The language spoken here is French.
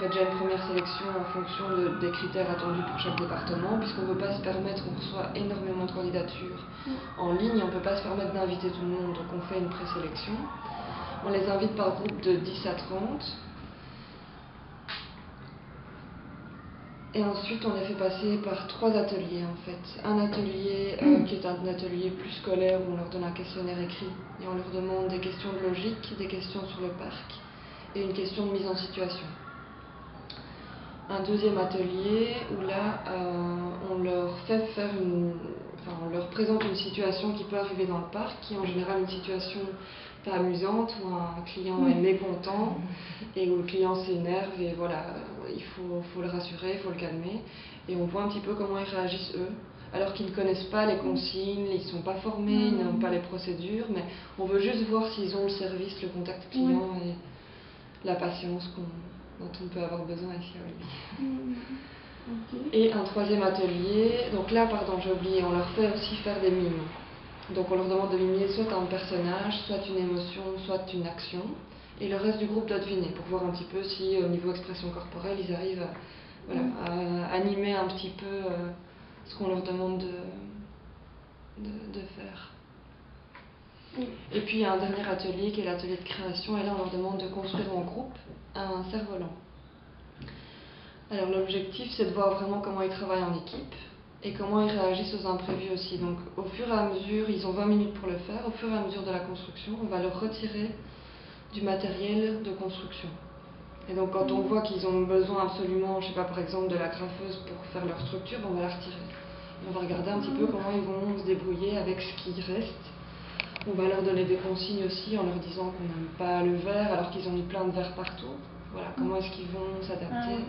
fait déjà une première sélection en fonction des critères attendus pour chaque département, puisqu'on ne peut pas se permettre, on reçoit énormément de candidatures en ligne, on ne peut pas se permettre d'inviter tout le monde, donc on fait une présélection. On les invite par groupe de 10 à 30. Et ensuite, on les fait passer par 3 ateliers en fait. Un atelier qui est un atelier plus scolaire où on leur donne un questionnaire écrit et on leur demande des questions de logique, des questions sur le parc et une question de mise en situation. Un deuxième atelier où là, on leur fait faire on leur présente une situation qui peut arriver dans le parc, qui est en général une situation pas amusante, où un client est mécontent et où le client s'énerve et voilà, il faut le rassurer, il faut le calmer. Et on voit un petit peu comment ils réagissent eux, alors qu'ils ne connaissent pas les consignes, ils ne sont pas formés, ils n'ont pas les procédures, mais on veut juste voir s'ils ont le service, le contact client et la patience dont on peut avoir besoin ici à Walibi. Et un troisième atelier, donc là, pardon, j'ai oublié, on leur fait aussi faire des mimes. Donc on leur demande de mimer soit un personnage, soit une émotion, soit une action. Et le reste du groupe doit deviner pour voir un petit peu si au niveau expression corporelle, ils arrivent à animer un petit peu ce qu'on leur demande de faire. Et puis il y a un dernier atelier qui est l'atelier de création, et là on leur demande de construire en groupe un cerf-volant. Alors l'objectif c'est de voir vraiment comment ils travaillent en équipe et comment ils réagissent aux imprévus aussi. Donc au fur et à mesure, ils ont 20 minutes pour le faire, au fur et à mesure de la construction, on va leur retirer du matériel de construction. Et donc quand on voit qu'ils ont besoin absolument, je sais pas, par exemple de la graffeuse pour faire leur structure, on va la retirer. Et on va regarder un petit peu comment ils vont se débrouiller avec ce qui reste. On va leur donner des consignes aussi en leur disant qu'on n'aime pas le verre alors qu'ils ont mis plein de verre partout. Voilà, comment est-ce qu'ils vont s'adapter.